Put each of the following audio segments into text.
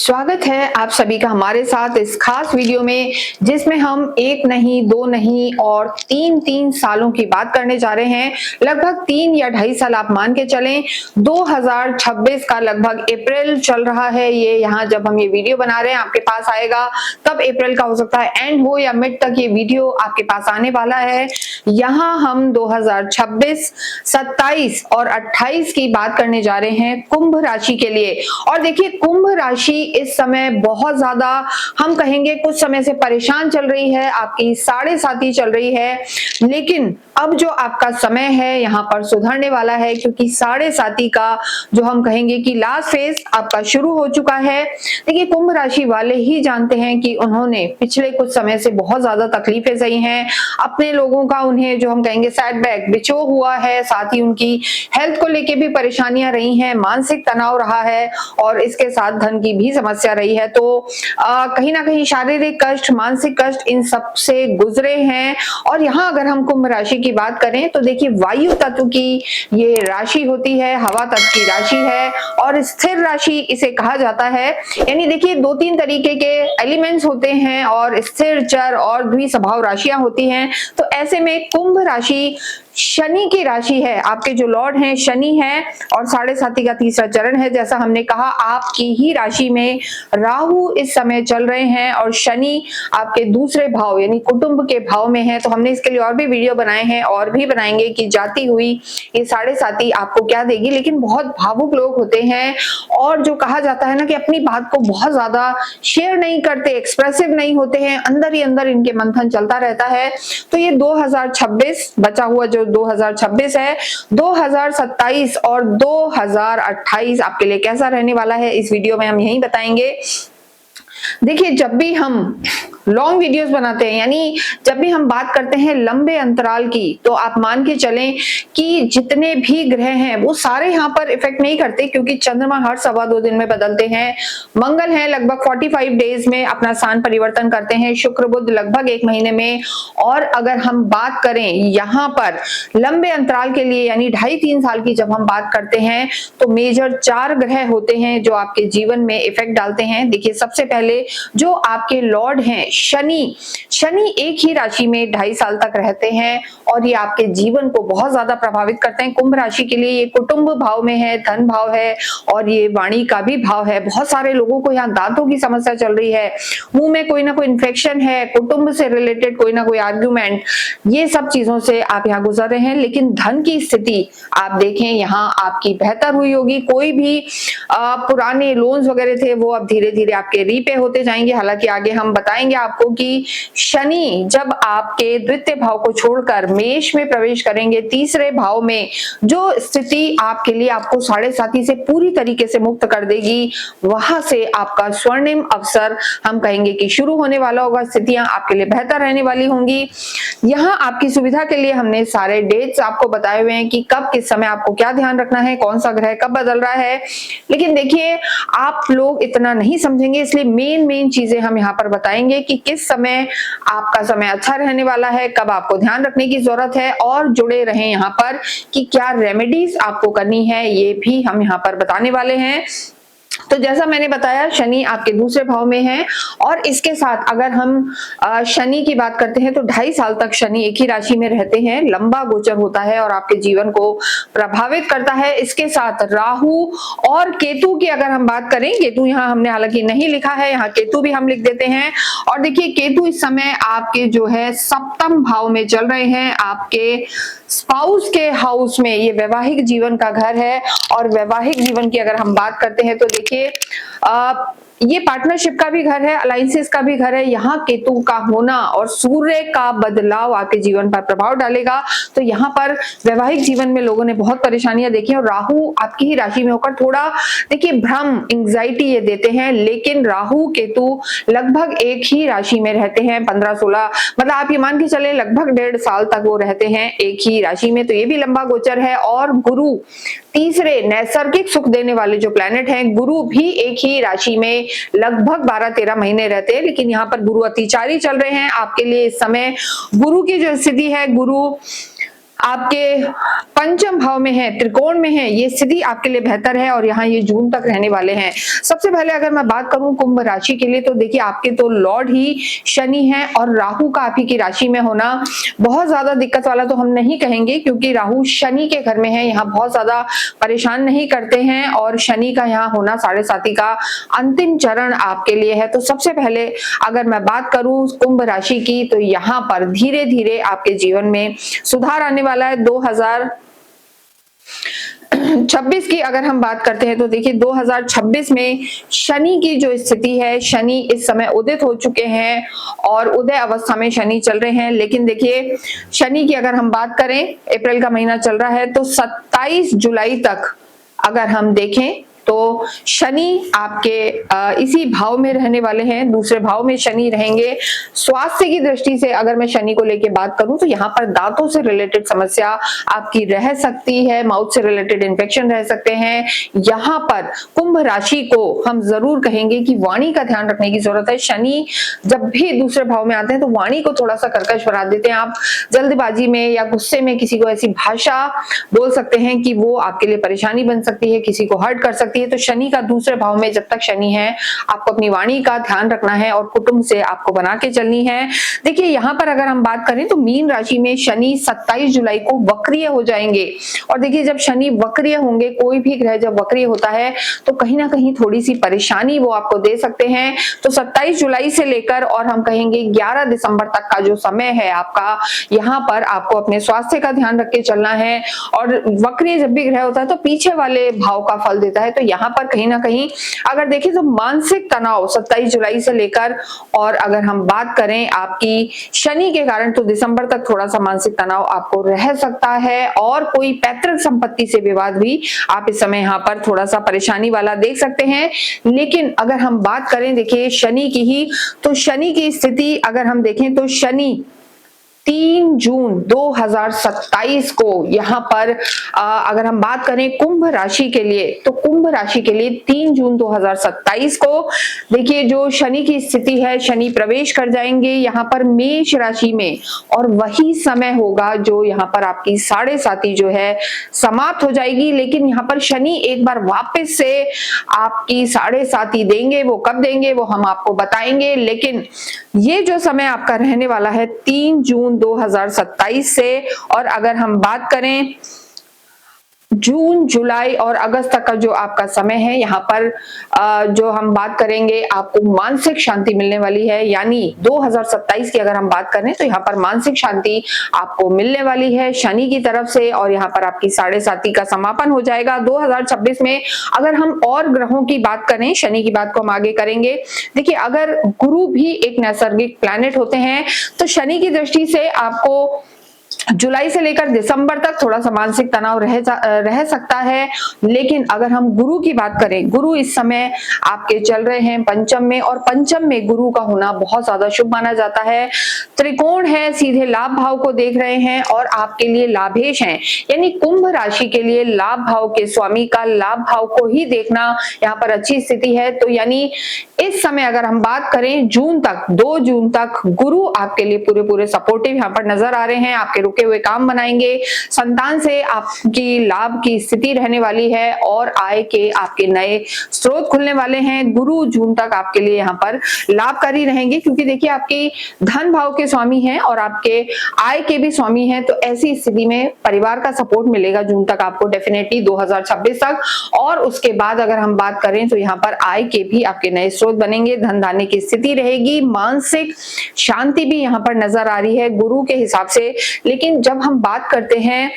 स्वागत है आप सभी का हमारे साथ इस खास वीडियो में, जिसमें हम एक नहीं, दो नहीं और तीन सालों की बात करने जा रहे हैं। लगभग 3 या 2.5 साल आप मान के चलें। 2026 का लगभग अप्रैल चल रहा है। ये यहाँ जब हम ये वीडियो बना रहे हैं आपके पास आएगा तब अप्रैल का हो सकता है एंड हो या मिड तक ये वीडियो आपके पास आने वाला है। यहाँ हम 2026, 27 और 28 की बात करने जा रहे हैं कुंभ राशि के लिए। और देखिए, कुंभ राशि इस समय बहुत ज्यादा, हम कहेंगे कुछ समय से परेशान चल रही है, आपकी 7.5 चल रही है। लेकिन अब जो आपका समय है यहाँ पर सुधरने वाला है, क्योंकि 7.5 का जो हम कहेंगे कि लास्ट फेज आपका शुरू हो चुका है। देखिए, कुंभ राशि वाले ही जानते हैं कि उन्होंने पिछले कुछ समय से बहुत ज्यादा तकलीफें सही हैं। अपने लोगों का उन्हें जो हम कहेंगे सेटबैक, बिछो हुआ है, साथ ही उनकी हेल्थ को लेके भी परेशानियां रही हैं, मानसिक तनाव रहा है और इसके साथ धन की भी समस्या रही है। तो कहीं ना कहीं शारीरिक कष्ट, मानसिक कष्ट, इन सब से गुजरे हैं। और यहाँ अगर हम कुंभ राशि की बात करें तो देखिए, वायु तत्व की ये राशि होती है, हवा तत्व की राशि है और स्थिर राशि इसे कहा जाता है। यानी देखिए, 2-3 तरीके के एलिमेंट्स होते हैं और स्थिर, चर और द्विस्वभाव राशियां होती हैं। तो ऐसे में कुंभ राशि शनि की राशि है। आपके जो लॉर्ड हैं शनि है और 7.5 का तीसरा चरण है। जैसा हमने कहा, आपकी ही राशि में राहु इस समय चल रहे हैं और शनि आपके दूसरे भाव यानी कुटुंब के भाव में है। तो हमने इसके लिए और भी वीडियो बनाए हैं और भी बनाएंगे कि जाती हुई ये 7.5 आपको क्या देगी। लेकिन बहुत भावुक लोग होते हैं और जो कहा जाता है ना कि अपनी बात को बहुत ज्यादा शेयर नहीं करते, एक्सप्रेसिव नहीं होते हैं, अंदर ही अंदर इनके मंथन चलता रहता है। तो ये 2026 बचा हुआ जो 2026 है, 2027 और 2028 आपके लिए कैसा रहने वाला है, इस वीडियो में हम यही बताएंगे। देखिए, जब भी हम लॉन्ग वीडियोस बनाते हैं, यानी जब भी हम बात करते हैं लंबे अंतराल की, तो आप मान के चलें कि जितने भी ग्रह हैं वो सारे यहाँ पर इफेक्ट नहीं करते, क्योंकि चंद्रमा हर 2.25 दिन में बदलते हैं। मंगल है लगभग 45 डेज में अपना स्थान परिवर्तन करते हैं, शुक्र बुध लगभग 1 महीने में। और अगर हम बात करें यहाँ पर लंबे अंतराल के लिए, यानी 2.5-3 साल की जब हम बात करते हैं, तो मेजर 4 ग्रह होते हैं जो आपके जीवन में इफेक्ट डालते हैं। देखिए, सबसे पहले जो आपके लॉर्ड हैं शनि एक ही राशि में 2.5 साल तक रहते हैं और ये आपके जीवन को बहुत ज्यादा प्रभावित करते हैं। कुंभ राशि के लिए ये कुटुंब भाव में है, धन भाव है और ये वाणी का भी भाव है। बहुत सारे लोगों को यहाँ दांतों की समस्या चल रही है, मुंह में कोई ना कोई इन्फेक्शन है, कुटुंब से रिलेटेड कोई ना कोई आर्ग्यूमेंट, ये सब चीजों से आप यहाँ गुजर रहे हैं। लेकिन धन की स्थिति आप देखें, यहाँ आपकी बेहतर हुई होगी। कोई भी पुराने लोन्स वगैरह थे वो अब धीरे धीरे आपके रीपे होते जाएंगे। हालांकि आगे हम बताएंगे आपको कि शनि जब आपके द्वितीय भाव को छोड़कर मेष में प्रवेश करेंगे, तीसरे भाव में, जो स्थिति आपके लिए आपको 7.5 से पूरी तरीके से मुक्त कर देगी, वहां से आपका स्वर्णिम अवसर हम कहेंगे कि शुरू होने वाला होगा। स्थितियां आपके लिए बेहतर रहने वाली होंगी। यहाँ आपकी सुविधा के लिए हमने सारे डेट्स आपको बताए हुए हैं कि कब किस समय आपको क्या ध्यान रखना है, कौन सा ग्रह कब बदल रहा है। लेकिन देखिए, आप लोग इतना नहीं समझेंगे, इसलिए मेन चीजें हम यहाँ पर बताएंगे कि किस समय आपका समय अच्छा रहने वाला है, कब आपको ध्यान रखने की जरूरत है। और जुड़े रहें यहाँ पर कि क्या रेमेडीज आपको करनी है, ये भी हम यहाँ पर बताने वाले हैं। तो जैसा मैंने बताया, शनि आपके दूसरे भाव में है और इसके साथ अगर हम शनि की बात करते हैं तो 2.5 साल तक शनि एक ही राशि में रहते हैं, लंबा गोचर होता है और आपके जीवन को प्रभावित करता है। इसके साथ राहु और केतु की अगर हम बात करें, केतु यहाँ हमने हालांकि नहीं लिखा है, यहाँ केतु भी हम लिख देते हैं। और देखिए, केतु इस समय आपके जो है 7म भाव में चल रहे हैं, आपके स्पाउस के हाउस में। ये वैवाहिक जीवन का घर है और वैवाहिक जीवन की अगर हम बात करते हैं तो देखिए, ये पार्टनरशिप का भी घर है, अलायंसेस का भी घर है। यहाँ केतु का होना और सूर्य का बदलाव आपके जीवन पर प्रभाव डालेगा। तो यहाँ पर वैवाहिक जीवन में लोगों ने बहुत परेशानियां देखी और राहु आपकी ही राशि में होकर थोड़ा देखिए भ्रम, एंग्जाइटी ये देते हैं। लेकिन राहु केतु लगभग एक ही राशि में रहते हैं, 15-16, मतलब आप ये मान के चले लगभग 1.5 साल तक वो रहते हैं एक ही राशि में। तो ये भी लंबा गोचर है। और गुरु, तीसरे नैसर्गिक सुख देने वाले जो प्लैनेट हैं, गुरु भी एक ही राशि में लगभग 12-13 महीने रहते हैं। लेकिन यहाँ पर गुरु अतिचारी चल रहे हैं आपके लिए। इस समय गुरु की जो स्थिति है, गुरु आपके पंचम भाव में है, त्रिकोण में है, ये स्थिति आपके लिए बेहतर है और यहाँ ये जून तक रहने वाले हैं। सबसे पहले अगर मैं बात करूं कुंभ राशि के लिए, तो देखिए आपके तो लॉर्ड ही शनि है और राहु का आप ही की राशि में होना बहुत ज्यादा दिक्कत वाला तो हम नहीं कहेंगे, क्योंकि राहु शनि के घर में है, यहाँ बहुत ज्यादा परेशान नहीं करते हैं और शनि का यहाँ होना 7.5 का अंतिम चरण आपके लिए है। तो सबसे पहले अगर मैं बात करूं कुंभ राशि की, तो यहाँ पर धीरे धीरे आपके जीवन में सुधार आने वाला है। 2026 की अगर हम बात करते हैं तो देखिए 2026 में शनि की जो स्थिति है, शनि इस समय उदित हो चुके हैं और उदय अवस्था में शनि चल रहे हैं। लेकिन देखिए शनि की अगर हम बात करें, अप्रैल का महीना चल रहा है, तो 27 जुलाई तक अगर हम देखें तो शनि आपके इसी भाव में रहने वाले हैं, दूसरे भाव में शनि रहेंगे। स्वास्थ्य की दृष्टि से अगर मैं शनि को लेके बात करूं तो यहाँ पर दांतों से रिलेटेड समस्या आपकी रह सकती है, माउथ से रिलेटेड इन्फेक्शन रह सकते हैं। यहाँ पर कुंभ राशि को हम जरूर कहेंगे कि वाणी का ध्यान रखने की जरूरत है। शनि जब भी दूसरे भाव में आते हैं तो वाणी को थोड़ा सा कर्कश बना देते हैं। आप जल्दबाजी में या गुस्से में किसी को ऐसी भाषा बोल सकते हैं कि वो आपके लिए परेशानी बन सकती है, किसी को हर्ट कर सकती है। तो शनि का दूसरे भाव में जब तक शनि है, आपको अपनी वाणी का ध्यान रखना है और कुटुंब से आपको बना के चलनी है। देखिए यहाँ पर अगर हम बात करें तो मीन राशि में शनि 27 जुलाई को वक्रीय हो जाएंगे। और देखिए जब शनि वक्रीय होंगे, कोई भी ग्रह जब वक्रीय होता है तो कहीं ना कहीं थोड़ी सी परेशानी वो आपको दे सकते हैं। तो 27 जुलाई से लेकर और हम कहेंगे 11 दिसंबर तक का जो समय है आपका, यहाँ पर आपको अपने स्वास्थ्य का ध्यान रख के चलना है। और वक्रीय जब भी ग्रह होता है तो पीछे वाले भाव का फल देता है। तो यहाँ पर कहीं ना कहीं अगर देखें तो मानसिक तनाव 27 जुलाई से लेकर, और अगर हम बात करें आपकी शनि के कारण, तो दिसंबर तक थोड़ा सा मानसिक तनाव आपको रह सकता है। और कोई पैतृक संपत्ति से विवाद भी आप इस समय यहाँ पर थोड़ा सा परेशानी वाला देख सकते हैं। लेकिन अगर हम बात करें देखिए शनि की ही, तो शनि की स्थिति अगर हम देखें तो शनि 3 जून 2027 को यहाँ पर अगर हम बात करें कुंभ राशि के लिए, तो कुंभ राशि के लिए 3 जून 2027 को देखिए जो शनि की स्थिति है, शनि प्रवेश कर जाएंगे यहाँ पर मेष राशि में। और वही समय होगा जो यहाँ पर आपकी 7.5 जो है समाप्त हो जाएगी। लेकिन यहाँ पर शनि एक बार वापस से आपकी 7.5 देंगे, वो कब देंगे वो हम आपको बताएंगे। लेकिन ये जो समय आपका रहने वाला है 3 जून 2027 से, और अगर हम बात करें जून, जुलाई और अगस्त तक का जो आपका समय है, यहाँ पर जो हम बात करेंगे आपको मानसिक शांति मिलने वाली है। यानी 2027 की अगर हम बात करें तो यहाँ पर मानसिक शांति आपको मिलने वाली है शनि की तरफ से, और यहाँ पर आपकी 7.5 का समापन हो जाएगा। 2026 में अगर हम और ग्रहों की बात करें, शनि की बात को हम आगे करेंगे। देखिए अगर गुरु भी एक नैसर्गिक प्लैनेट होते हैं तो शनि की दृष्टि से आपको जुलाई से लेकर दिसंबर तक थोड़ा सा मानसिक तनाव रह सकता है। लेकिन अगर हम गुरु की बात करें, गुरु इस समय आपके चल रहे हैं पंचम में, और पंचम में गुरु का होना बहुत ज्यादा शुभ माना जाता है। त्रिकोण है, सीधे लाभ भाव को देख रहे हैं और आपके लिए लाभेश हैं। यानी कुंभ राशि के लिए लाभ भाव के स्वामी का लाभ भाव को ही देखना यहाँ पर अच्छी स्थिति है। तो यानी इस समय अगर हम बात करें जून तक, 2 जून तक गुरु आपके लिए पूरे सपोर्टिव यहाँ पर नजर आ रहे हैं। आपके रुके हुए काम बनाएंगे, संतान से आपकी लाभ की स्थिति रहने वाली है और आय के आपके नए स्रोत खुलने वाले हैं। गुरु जून तक आपके लिए यहाँ पर लाभकारी रहेंगे, क्योंकि देखिए आपके धन भाव के स्वामी हैं और आपके आय के भी स्वामी हैं। तो ऐसी स्थिति में परिवार का सपोर्ट मिलेगा जून तक आपको डेफिनेटली 2026 तक। और उसके बाद अगर हम बात करें तो यहाँ पर आय के भी आपके नए स्रोत बनेंगे, धन धान्य की स्थिति रहेगी, मानसिक शांति भी यहाँ पर नजर आ रही है गुरु के हिसाब से। लेकिन जब हम बात करते हैं,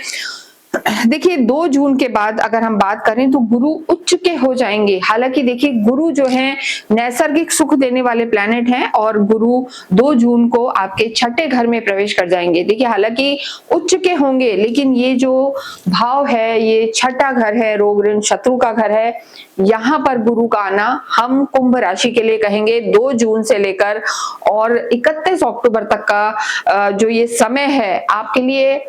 देखिए 2 जून के बाद अगर हम बात करें तो गुरु उच्च के हो जाएंगे। हालांकि देखिए गुरु जो है नैसर्गिक सुख देने वाले प्लैनेट हैं और गुरु 2 जून को आपके छठे घर में प्रवेश कर जाएंगे। देखिए हालांकि उच्च के होंगे, लेकिन ये जो भाव है ये छठा घर है, रोग ऋण शत्रु का घर है। यहाँ पर गुरु का आना हम कुंभ राशि के लिए कहेंगे 2 जून से लेकर और 31 अक्टूबर तक का जो ये समय है आपके लिए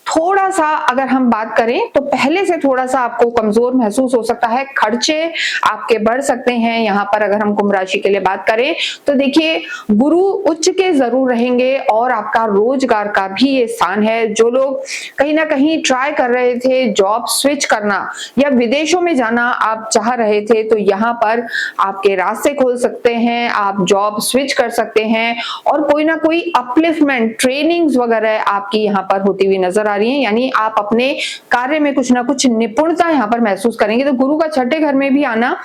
थोड़ा सा अगर हम बात करें तो पहले से थोड़ा सा आपको कमजोर महसूस हो सकता है, खर्चे आपके बढ़ सकते हैं। यहाँ पर अगर हम कुंभ राशि के लिए बात करें तो देखिए गुरु उच्च के जरूर रहेंगे और आपका रोजगार का भी ये स्थान है। जो लोग कहीं ना कहीं ट्राई कर रहे थे जॉब स्विच करना या विदेशों में जाना आप चाह रहे थे, तो यहाँ पर आपके रास्ते खोल सकते हैं, आप जॉब स्विच कर सकते हैं और कोई ना कोई अपलिफ्टमेंट ट्रेनिंग्स वगैरह आपकी यहाँ पर होती हुई नजर आ रही है। यानी आप अपने कार्य में कुछ ना कुछ निपुणता यहाँ पर महसूस करेंगे। तो गुरु का छठे घर में भी आना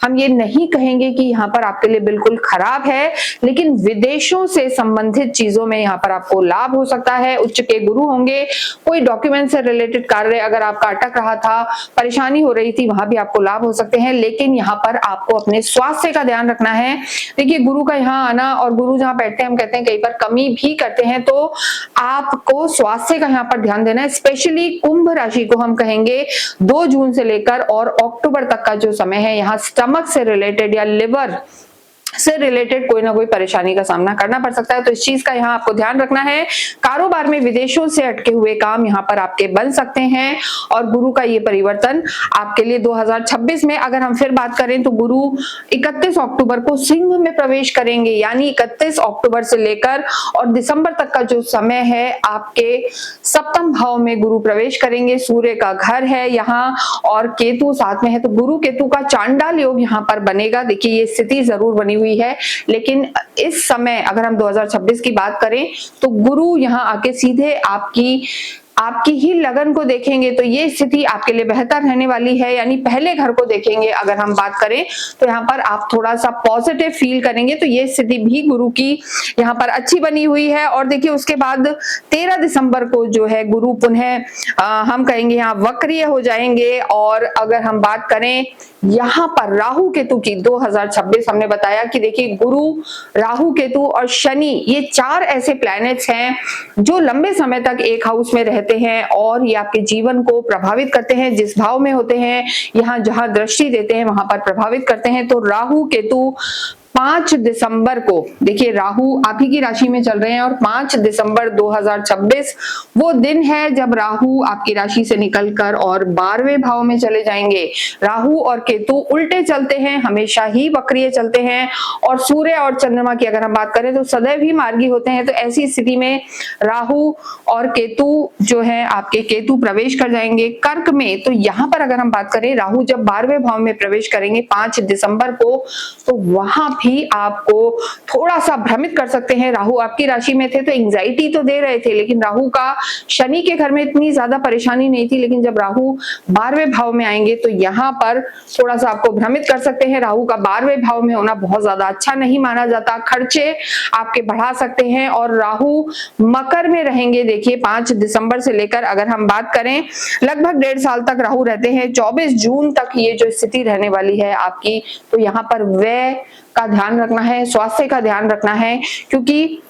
हम ये नहीं कहेंगे कि यहाँ पर आपके लिए बिल्कुल खराब है, लेकिन विदेशों से संबंधित चीजों में यहाँ पर आपको लाभ हो सकता है। उच्च के गुरु होंगे, कोई डॉक्यूमेंट से रिलेटेड कार्य अगर आपका अटक रहा था, परेशानी हो रही थी, वहां भी आपको लाभ हो सकते हैं। लेकिन यहाँ पर आपको अपने स्वास्थ्य का ध्यान रखना है। देखिए गुरु का यहाँ आना और गुरु जहाँ बैठते हैं हम कहते हैं कई बार कमी भी करते हैं, तो आपको स्वास्थ्य का यहाँ पर ध्यान देना है। स्पेशली कुंभ राशि को हम कहेंगे 2 जून से लेकर और अक्टूबर तक का जो समय है, यहाँ स्टमक से रिलेटेड या लिवर से रिलेटेड कोई ना कोई परेशानी का सामना करना पड़ सकता है। तो इस चीज का यहाँ आपको ध्यान रखना है। कारोबार में विदेशों से अटके हुए काम यहाँ पर आपके बन सकते हैं और गुरु का ये परिवर्तन आपके लिए 2026 में अगर हम फिर बात करें तो गुरु 31 अक्टूबर को सिंह में प्रवेश करेंगे। यानी 31 अक्टूबर से लेकर और दिसंबर तक का जो समय है आपके सप्तम भाव में गुरु प्रवेश करेंगे। सूर्य का घर है यहाँ और केतु साथ में है, तो गुरु केतु का चांडाल योग यहाँ पर बनेगा। देखिए ये स्थिति जरूर बनी हुई है, लेकिन इस समय अगर हम 2026 की बात करें तो गुरु यहाँ आके सीधे आपकी ही लगन को देखेंगे, तो ये स्थिति आपके लिए बेहतर रहने वाली है। यानी पहले घर को देखेंगे अगर हम बात करें तो यहाँ पर आप थोड़ा सा पॉजिटिव फील करेंगे, तो ये स्थिति भी गुरु की यहाँ पर अच्छी बनी हुई है। और देखिए उसके बाद 13 दिसंबर को जो है गुरु पुनः हम कहेंगे यहाँ वक्रीय हो जाएंगे। और अगर हम बात करें यहाँ पर राहु केतु की 2026, हमने बताया कि देखिए गुरु, राहु केतु और शनि ये 4 ऐसे प्लैनेट्स हैं जो लंबे समय तक एक हाउस में रहते हैं और ये आपके जीवन को प्रभावित करते हैं। जिस भाव में होते हैं, यहाँ जहां दृष्टि देते हैं वहां पर प्रभावित करते हैं। तो राहु केतु 5 दिसंबर को, देखिए राहु आप ही की राशि में चल रहे हैं और 5 दिसंबर 2026 वो दिन है जब राहु आपकी राशि से निकलकर और 12वें भाव में चले जाएंगे। राहु और केतु उल्टे चलते हैं, हमेशा ही वक्रीय चलते हैं और सूर्य और चंद्रमा की अगर हम बात करें तो सदैव ही मार्गी होते हैं। तो ऐसी स्थिति में राहु और केतु जो है आपके केतु प्रवेश कर जाएंगे कर्क में। तो यहाँ पर अगर हम बात करें राहु जब 12वें भाव में प्रवेश करेंगे 5 दिसंबर को, तो वहां भी आपको थोड़ा सा भ्रमित कर सकते हैं। राहु आपकी राशि में थे तो एंजाइटी तो दे रहे थे, लेकिन राहु का शनि के घर में इतनी ज्यादा परेशानी नहीं थी। लेकिन जब राहु 12वें भाव में आएंगे तो यहाँ पर थोड़ा सा आपको भ्रमित कर सकते हैं। राहु का 12वें भाव में होना बहुत ज्यादा अच्छा नहीं माना जाता, खर्चे आपके बढ़ा सकते हैं। और राहु मकर में रहेंगे, देखिए 5 दिसंबर से लेकर अगर हम बात करें लगभग 1.5 साल तक राहु रहते हैं। 24 जून तक ये जो स्थिति रहने वाली है आपकी, तो यहाँ पर व्यय का ध्यान रखना है, स्वास्थ्य का ध्यान रखना है, क्योंकि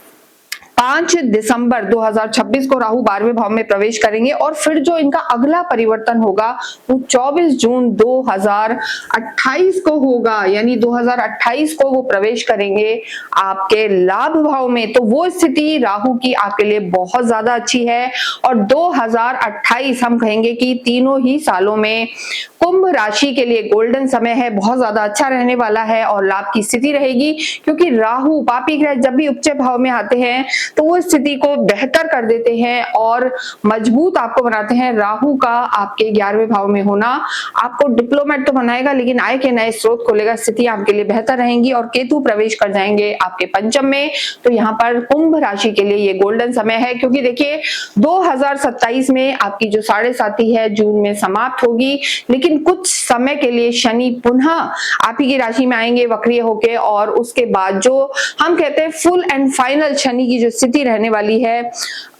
5 दिसंबर 2026 को राहु 12वें भाव में प्रवेश करेंगे और फिर जो इनका अगला परिवर्तन होगा वो 24 जून 2028 को होगा। यानी 2028 को वो प्रवेश करेंगे आपके लाभ भाव में। तो वो स्थिति राहु की आपके लिए बहुत ज्यादा अच्छी है और 2028 हम कहेंगे कि तीनों ही सालों में कुंभ राशि के लिए गोल्डन समय है, बहुत ज्यादा अच्छा रहने वाला है और लाभ की स्थिति रहेगी। क्योंकि राहु पापी ग्रह जब भी उच्च भाव में आते हैं तो वो स्थिति को बेहतर कर देते हैं और मजबूत आपको बनाते हैं। राहु का आपके 11वें भाव में होना आपको डिप्लोमेट तो बनाएगा, लेकिन आय के नए स्रोत खोलेगा, स्थिति आपके लिए बेहतर रहेंगी। और केतु प्रवेश कर जाएंगे आपके पंचम में, तो यहाँ पर कुंभ राशि के लिए ये गोल्डन समय है। क्योंकि देखिए 2027 में आपकी जो 7.5 है जून में समाप्त होगी, लेकिन कुछ समय के लिए शनि पुनः आप ही की राशि में आएंगे वक्रीय होके। और उसके बाद जो हम कहते हैं फुल एंड फाइनल शनि की जो स्थिति रहने वाली है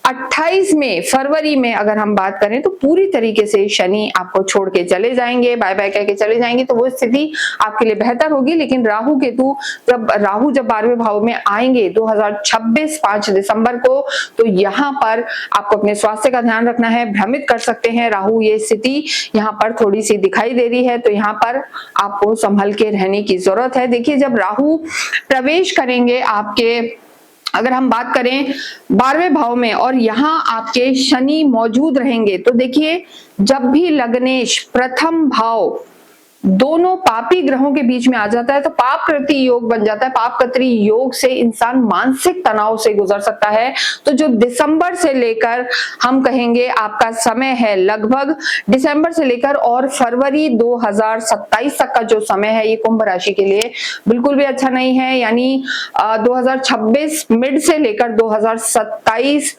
28 में फरवरी में अगर हम बात करें तो पूरी तरीके से शनि आपको छोड़ के चले जाएंगे, बाय बाय कह के चले जाएंगे। तो वो स्थिति आपके लिए बेहतर होगी। लेकिन राहु केतु जब 12वें भाव में आएंगे 2026 5 दिसंबर को, तो यहाँ पर आपको अपने स्वास्थ्य का ध्यान रखना है, भ्रमित कर सकते हैं राहु। ये स्थिति यहाँ पर थोड़ी सी दिखाई दे रही है, तो यहाँ पर आपको संभल के रहने की जरूरत है। देखिए जब राहु प्रवेश करेंगे आपके अगर हम बात करें 12वें भाव में और यहाँ आपके शनि मौजूद रहेंगे तो देखिए, जब भी लग्नेश प्रथम भाव दोनों पापी ग्रहों के बीच में आ जाता है तो पापकृति योग बन जाता है। पापकृति योग से इंसान मानसिक तनाव से गुजर सकता है। तो जो दिसंबर से लेकर हम कहेंगे आपका समय है, लगभग दिसंबर से लेकर और फरवरी 2027 तक का जो समय है ये कुंभ राशि के लिए बिल्कुल भी अच्छा नहीं है। यानी 2026 मिड से लेकर 2027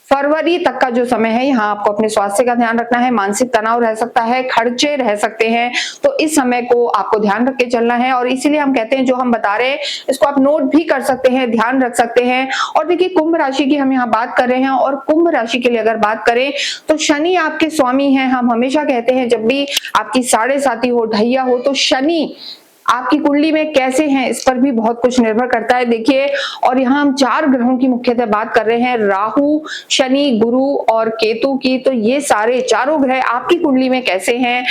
फरवरी तक का जो समय है, यहाँ आपको अपने स्वास्थ्य का ध्यान रखना है। मानसिक तनाव रह सकता है, खर्चे रह सकते हैं, तो इस समय को आपको ध्यान रख के चलना है। और इसीलिए हम कहते हैं जो हम बता रहे हैं इसको आप नोट भी कर सकते हैं, ध्यान रख सकते हैं। और देखिए कुंभ राशि की हम यहाँ बात कर रहे हैं और कुंभ राशि के लिए अगर बात करें तो शनि आपके स्वामी हैं। हम हमेशा कहते हैं जब भी आपकी साढ़े साती हो, ढैया हो, तो शनि आपकी कुंडली में कैसे हैं इस पर भी बहुत कुछ निर्भर करता है। देखिए, और यहाँ हम 4 ग्रहों की मुख्यतः बात कर रहे हैं, राहु, शनि, गुरु और केतु की। तो ये सारे चारों ग्रह आपकी कुंडली में कैसे हैं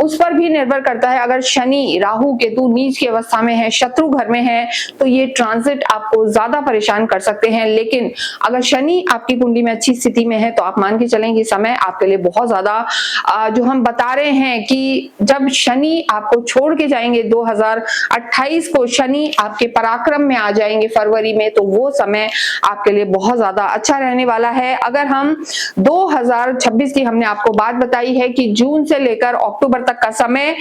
उस पर भी निर्भर करता है। अगर शनि, राहु, केतु नीच की अवस्था में है, शत्रु घर में है, तो ये ट्रांजिट आपको ज्यादा परेशान कर सकते हैं। लेकिन अगर शनि आपकी कुंडली में अच्छी स्थिति में है तो आप मान के चलेंगे समय आपके लिए बहुत ज्यादा जो हम बता रहे हैं कि जब शनि आपको छोड़ के जाएंगे 2028 को, शनि आपके पराक्रम में आ जाएंगे फरवरी में, तो वो समय आपके लिए बहुत ज्यादा अच्छा रहने वाला है। अगर हम 2026 की हमने आपको बात बताई है कि जून से लेकर अक्टूबर तक का समय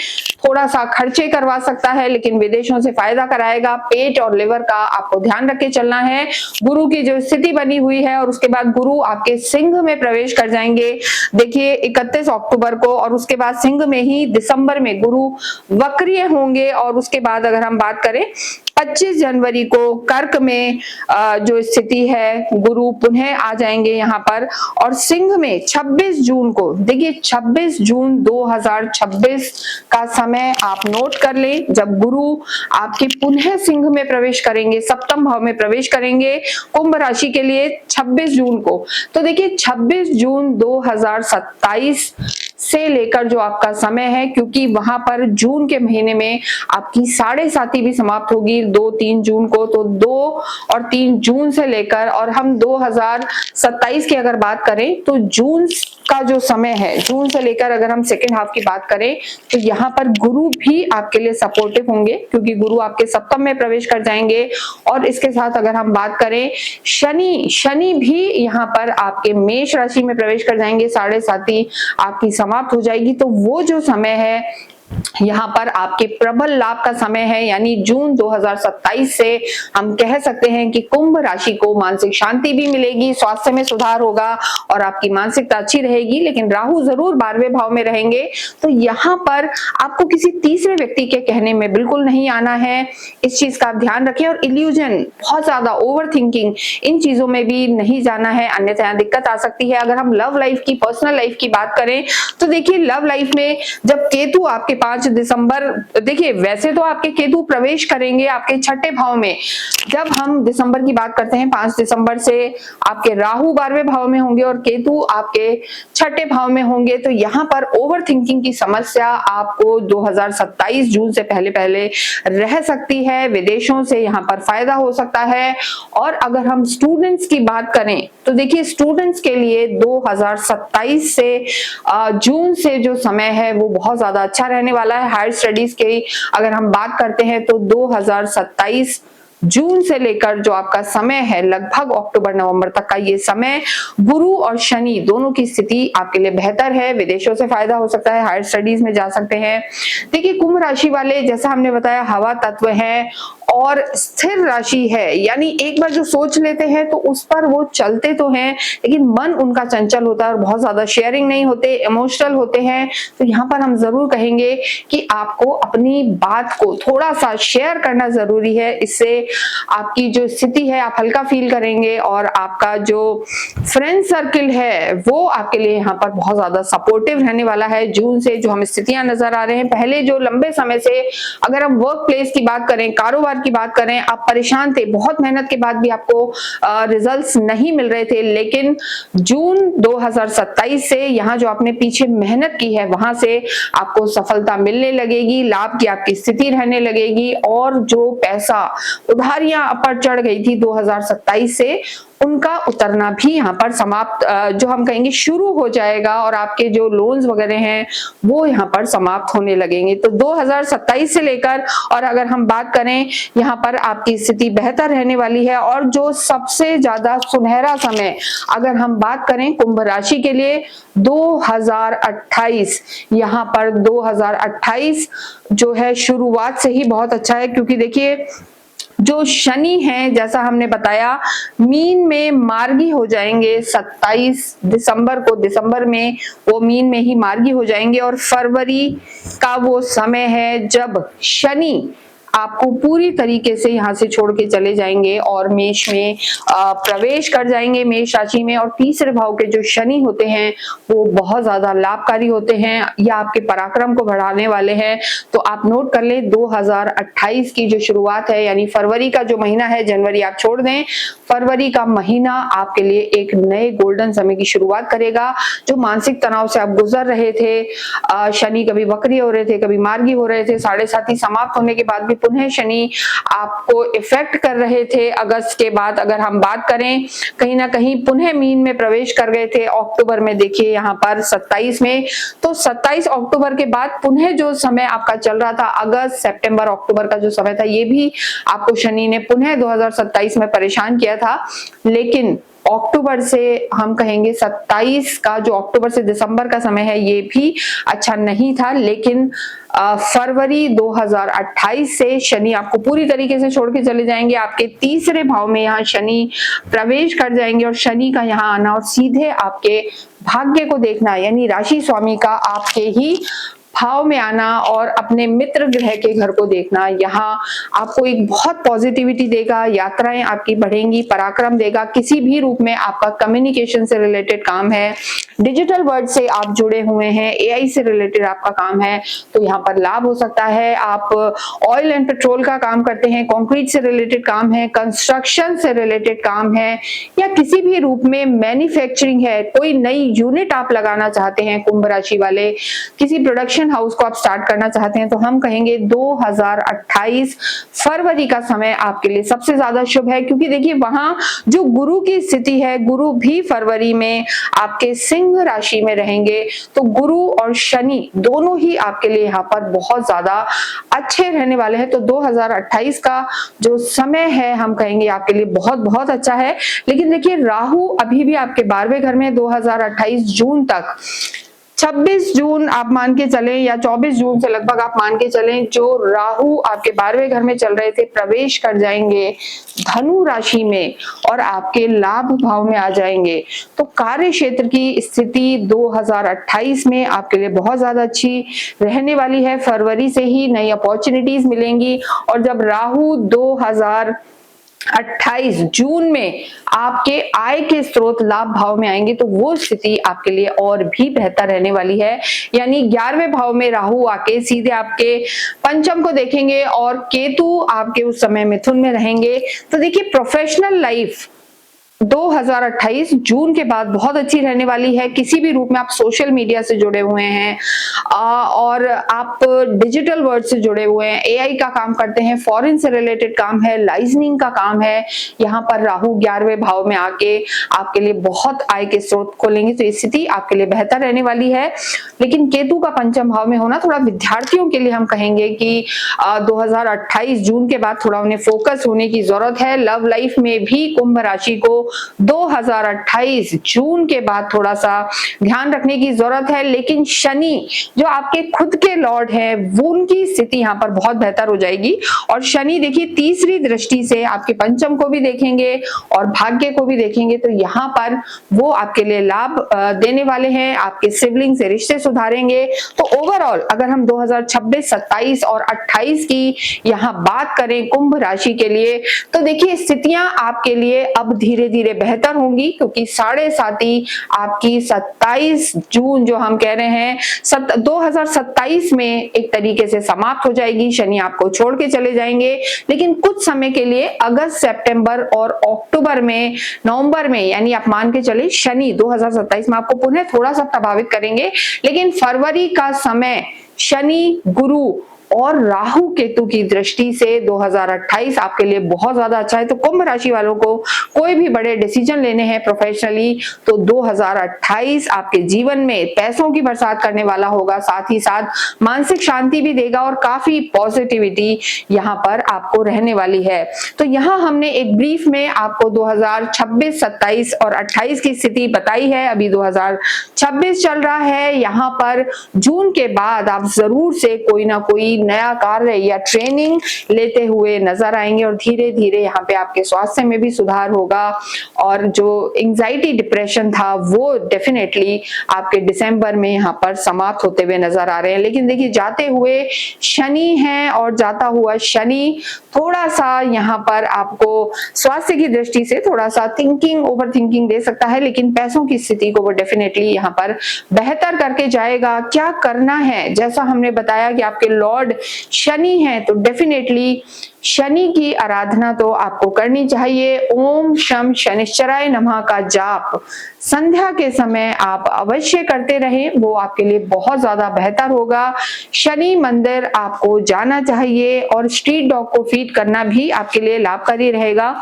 थोड़ा सा खर्चे करवा सकता है लेकिन विदेशों से फायदा कराएगा। पेट और लिवर का आपको ध्यान रख के चलना है। गुरु की जो स्थिति बनी हुई है और उसके बाद गुरु आपके सिंह में प्रवेश कर जाएंगे देखिए 31 अक्टूबर को, और उसके बाद सिंह में ही दिसंबर में गुरु वक्रीय होंगे। और उसके बाद अगर हम बात करें 25 जनवरी को कर्क में जो स्थिति है गुरु पुनः आ जाएंगे यहाँ पर, और सिंह में 26 जून को, देखिए 26 जून 2026 का समय आप नोट कर लें, जब गुरु आपके पुनः सिंह में प्रवेश करेंगे, सप्तम भाव में प्रवेश करेंगे कुंभ राशि के लिए 26 जून को। तो देखिए 26 जून 2027 से लेकर जो आपका समय है, क्योंकि वहां पर जून के महीने में आपकी साढ़े साती भी समाप्त होगी 2-3 जून को, तो 2 और 3 जून से लेकर, और हम 2027 की अगर बात करें तो जून का जो समय है, जून से लेकर अगर हम सेकेंड हाफ की बात करें तो यहाँ पर गुरु भी आपके लिए सपोर्टिव होंगे क्योंकि गुरु आपके सप्तम में प्रवेश कर जाएंगे। और इसके साथ अगर हम बात करें शनि भी यहाँ पर आपके मेष राशि में प्रवेश कर जाएंगे, साढ़े साती आपकी समाप्त हो जाएगी। तो वो जो समय है यहाँ पर आपके प्रबल लाभ का समय है, यानी जून 2027 से हम कह सकते हैं कि कुंभ राशि को मानसिक शांति भी मिलेगी, स्वास्थ्य में सुधार होगा और आपकी मानसिकता अच्छी रहेगी। लेकिन राहु जरूर 12वें भाव में रहेंगे, तो यहाँ पर आपको किसी तीसरे व्यक्ति के कहने में बिल्कुल नहीं आना है, इस चीज का आप ध्यान रखें। और इल्यूजन, बहुत ज्यादा ओवर थिंकिंग, इन चीजों में भी नहीं जाना है, अन्यथा यहाँ दिक्कत आ सकती है। अगर हम लव लाइफ की, पर्सनल लाइफ की बात करें तो देखिए लव लाइफ में जब केतु आपके 5 दिसंबर, देखिए वैसे तो आपके केतु प्रवेश करेंगे आपके छठे भाव में, जब हम दिसंबर की बात करते हैं 5 दिसंबर से आपके राहु 12वें भाव में होंगे और केतु आपके छठे भाव में होंगे। तो यहाँ पर ओवर थिंकिंग की समस्या आपको 2027 जून से पहले पहले रह सकती है, विदेशों से यहाँ पर फायदा हो सकता है। और अगर हम स्टूडेंट्स की बात करें तो देखिए स्टूडेंट्स के लिए 2027 से जून से जो समय है वो बहुत ज्यादा अच्छा रहने वाला है। हायर स्टडीज की अगर हम बात करते हैं तो 2027 जून से लेकर जो आपका समय है लगभग अक्टूबर नवंबर तक का ये समय, गुरु और शनि दोनों की स्थिति आपके लिए बेहतर है, विदेशों से फायदा हो सकता है, हायर स्टडीज में जा सकते हैं। देखिए कुंभ राशि वाले, जैसा हमने बताया, हवा तत्व है और स्थिर राशि है, यानी एक बार जो सोच लेते हैं तो उस पर वो चलते तो हैं लेकिन मन उनका चंचल होता है और बहुत ज्यादा शेयरिंग नहीं होते, इमोशनल होते हैं। तो यहाँ पर हम जरूर कहेंगे कि आपको अपनी बात को थोड़ा सा शेयर करना जरूरी है, इससे आपकी जो स्थिति है आप हल्का फील करेंगे और आपका जो फ्रेंड सर्किल है वो आपके लिए यहाँ पर बहुत ज्यादा सपोर्टिव रहने वाला है। जून से जो हमें स्थितियां नजर आ रहे हैं, पहले जो लंबे समय से अगर हम वर्क प्लेस की बात करें, कारोबार शुक्रवार की बात करें, आप परेशान थे, बहुत मेहनत के बाद भी आपको रिजल्ट्स नहीं मिल रहे थे, लेकिन जून 2027 से यहाँ जो आपने पीछे मेहनत की है वहां से आपको सफलता मिलने लगेगी, लाभ की आपकी स्थिति रहने लगेगी और जो पैसा उधारियां पर चढ़ गई थी 2027 से उनका उतरना भी यहाँ पर समाप्त जो हम कहेंगे शुरू हो जाएगा और आपके जो लोन्स वगैरह हैं वो यहाँ पर समाप्त होने लगेंगे। तो 2027 से लेकर और अगर हम बात करें यहाँ पर आपकी स्थिति बेहतर रहने वाली है। और जो सबसे ज्यादा सुनहरा समय अगर हम बात करें कुंभ राशि के लिए 2028, यहाँ पर 2028 जो है शुरुआत से ही बहुत अच्छा है, क्योंकि देखिए जो शनि है जैसा हमने बताया मीन में मार्गी हो जाएंगे 27 दिसंबर को, दिसंबर में वो मीन में ही मार्गी हो जाएंगे और फरवरी का वो समय है जब शनि आपको पूरी तरीके से यहाँ से छोड़ के चले जाएंगे और मेष में प्रवेश कर जाएंगे, मेष राशि में। और तीसरे भाव के जो शनि होते हैं वो बहुत ज्यादा लाभकारी होते हैं या आपके पराक्रम को बढ़ाने वाले हैं। तो आप नोट कर ले 2028 की जो शुरुआत है यानी फरवरी का जो महीना है, जनवरी आप छोड़ दें, फरवरी का महीना आपके लिए एक नए गोल्डन समय की शुरुआत करेगा। जो मानसिक तनाव से आप गुजर रहे थे, शनि कभी वक्री हो रहे थे, कभी मार्गी हो रहे थे, 7.5 समाप्त होने के बाद भी पुनः शनि आपको इफेक्ट कर रहे थे। अगस्त के बाद अगर हम बात करें कहीं ना कहीं पुनः मीन में प्रवेश कर गए थे अक्टूबर में, देखिए यहाँ पर 27 में। तो 27 अक्टूबर के बाद पुनः जो समय आपका चल रहा था अगस्त सितंबर अक्टूबर का जो समय था ये भी आपको शनि ने पुनः 2027 में परेशान किया था। लेकिन अक्टूबर से हम कहेंगे 27 का जो अक्टूबर से दिसंबर का समय है ये भी अच्छा नहीं था। लेकिन फरवरी 2028 से शनि आपको पूरी तरीके से छोड़ के चले जाएंगे, आपके तीसरे भाव में यहाँ शनि प्रवेश कर जाएंगे और शनि का यहाँ आना और सीधे आपके भाग्य को देखना यानी राशि स्वामी का आपके ही भाव में आना और अपने मित्र ग्रह के घर को देखना यहाँ आपको एक बहुत पॉजिटिविटी देगा, यात्राएं आपकी बढ़ेंगी, पराक्रम देगा। किसी भी रूप में आपका कम्युनिकेशन से रिलेटेड काम है, डिजिटल वर्ल्ड से आप जुड़े हुए हैं, एआई से रिलेटेड आपका काम है तो यहाँ पर लाभ हो सकता है। आप ऑयल एंड पेट्रोल का काम करते हैं, कंक्रीट से रिलेटेड काम है, कंस्ट्रक्शन से रिलेटेड काम है या किसी भी रूप में मैन्युफैक्चरिंग है, कोई नई यूनिट आप लगाना चाहते हैं, कुंभ राशि वाले किसी प्रोडक्शन हाउस को आप स्टार्ट करना चाहते हैं तो हम कहेंगे 2028 फरवरी का समय आपके लिए सबसे ज्यादा शुभ है। क्योंकि देखिए वहां जो गुरु की स्थिति है, गुरु भी फरवरी में आपके सिंह राशि में रहेंगे तो गुरु और शनि दोनों ही आपके लिए यहाँ पर बहुत ज्यादा अच्छे रहने वाले हैं। तो 2028 का जो समय है हम कहेंगे आपके लिए बहुत बहुत अच्छा है। लेकिन देखिए राहु अभी भी आपके 12वें घर में 2028 जून तक, 26 जून आप मान के चलें या 24 जून से लगभग आप मान के चलें, जो राहु आपके 12वें घर में चल रहे थे प्रवेश कर जाएंगे धनु राशि में और आपके लाभ भाव में आ जाएंगे। तो कार्य क्षेत्र की स्थिति 2028 में आपके लिए बहुत ज्यादा अच्छी रहने वाली है। फरवरी से ही नई अपॉर्चुनिटीज मिलेंगी और जब राहु 2028 जून में आपके आय के स्रोत लाभ भाव में आएंगे तो वो स्थिति आपके लिए और भी बेहतर रहने वाली है। यानी 11वें भाव में राहु आके सीधे आपके पंचम को देखेंगे और केतु आपके उस समय मिथुन में रहेंगे। तो देखिए प्रोफेशनल लाइफ 2028 जून के बाद बहुत अच्छी रहने वाली है। किसी भी रूप में आप सोशल मीडिया से जुड़े हुए हैं और आप डिजिटल वर्ल्ड से जुड़े हुए हैं, एआई का काम करते हैं, फॉरेन से रिलेटेड काम है, लाइजनिंग का काम है, यहाँ पर राहु 11वें भाव में आके आपके लिए बहुत आय के स्रोत खोलेंगे तो स्थिति आपके लिए बेहतर रहने वाली है। लेकिन केतु का पंचम भाव में होना थोड़ा विद्यार्थियों के लिए हम कहेंगे कि 2028 जून के बाद थोड़ा उन्हें फोकस होने की जरूरत है। लव लाइफ में भी कुंभ राशि को 2028 जून के बाद थोड़ा सा ध्यान रखने की जरूरत है। लेकिन शनि जो आपके खुद के लॉर्ड हैं वो उनकी स्थिति यहाँ पर बहुत बेहतर हो जाएगी और शनि देखिए तीसरी दृष्टि से आपके पंचम को भी देखेंगे और भाग्य को भी देखेंगे तो यहाँ पर वो आपके लिए लाभ देने वाले हैं, आपके सिबलिंग से रिश्ते सुधारेंगे। तो ओवरऑल अगर हम 2026, 27 और 28 की यहाँ बात करें कुंभ राशि के लिए तो देखिए स्थितियां आपके लिए अब धीरे धीरे धीरे बेहतर होंगी, क्योंकि 7.5 आपकी 27 जून जो हम कह रहे हैं 2027 में एक तरीके से समाप्त हो जाएगी। शनि आपको छोड़ के चले जाएंगे, लेकिन कुछ समय के लिए अगस्त, सितंबर और अक्टूबर में, नवंबर में, यानी आप मान के चले शनि 2027 में आपको पुनः थोड़ा सा प्रभावित करेंगे। लेकिन फरवरी का समय शनि, गुरु और राहु केतु की दृष्टि से 2028 आपके लिए बहुत ज्यादा अच्छा है। तो कुंभ राशि वालों को कोई भी बड़े डिसीजन लेने हैं प्रोफेशनली तो 2028 आपके जीवन में पैसों की बरसात करने वाला होगा, साथ ही साथ मानसिक शांति भी देगा और काफी पॉजिटिविटी यहाँ पर आपको रहने वाली है। तो यहाँ हमने एक ब्रीफ में आपको 2026, 27 और 28 की स्थिति बताई है। अभी 2026 चल रहा है। यहाँ पर जून के बाद आप जरूर से कोई ना कोई नया कार्य या ट्रेनिंग लेते हुए नजर आएंगे और धीरे धीरे यहाँ पे आपके स्वास्थ्य में भी सुधार होगा और जो एंजाइटी डिप्रेशन था वो डेफिनेटली आपके दिसंबर में यहाँ पर समाप्त होते हुए नजर आ रहे हैं। लेकिन देखिए जाते हुए शनि है और जाता हुआ शनि थोड़ा सा यहाँ पर आपको स्वास्थ्य की दृष्टि से थोड़ा सा ओवर थिंकिंग दे सकता है, लेकिन पैसों की स्थिति को वो डेफिनेटली यहाँ पर बेहतर करके जाएगा। क्या करना है, जैसा हमने बताया कि आपके लॉर्ड शनि है, तो डेफिनेटली शनि की आराधना तो आपको करनी चाहिए। ओम शम शनिश्चराय नमः का जाप संध्या के समय आप अवश्य करते रहें, वो आपके लिए बहुत ज्यादा बेहतर होगा। शनि मंदिर आपको जाना चाहिए और स्ट्रीट डॉग को फीड करना भी आपके लिए लाभकारी रहेगा।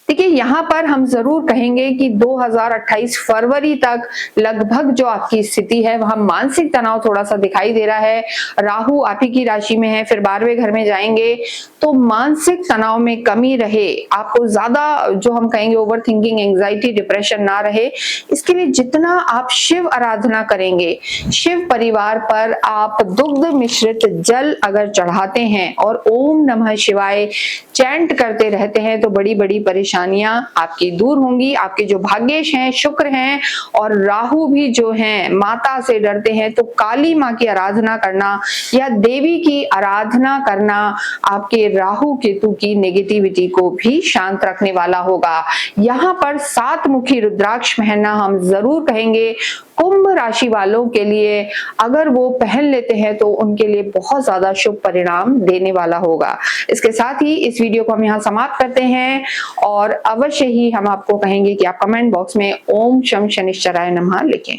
देखिए यहाँ पर हम जरूर कहेंगे कि 2028 फरवरी तक लगभग जो आपकी स्थिति है वहां मानसिक तनाव थोड़ा सा दिखाई दे रहा है। राहु आप ही की राशि में है, फिर 12वें घर में जाएंगे, तो मानसिक तनाव में कमी रहे, आपको ज्यादा जो हम कहेंगे ओवर थिंकिंग, एंजाइटी, डिप्रेशन ना रहे। इसके लिए जितना आप शिव आराधना करेंगे, शिव परिवार पर आप दुग्ध मिश्रित जल अगर चढ़ाते हैं और ओम नमः शिवाय चैंट करते रहते हैं, तो बड़ी बड़ी परेशानियां आपकी दूर होंगी। आपके जो भाग्येश हैं, शुक्र हैं और राहु भी जो हैं माता से डरते हैं, तो काली माँ की आराधना करना या देवी की आराधना करना आपके राहु केतु की नेगेटिविटी को भी शांत रखने वाला होगा। यहाँ पर 7 मुखी रुद्राक्ष पहनना हम जरूर कहेंगे कुंभ राशि वालों के लिए। अगर वो पहन लेते हैं तो उनके लिए बहुत ज्यादा शुभ परिणाम देने वाला होगा। इसके साथ ही इस वीडियो को हम यहाँ समाप्त करते हैं और अवश्य ही हम आपको कहेंगे कि आप कमेंट बॉक्स में ओम शम शनिश्चराय नमः लिखें।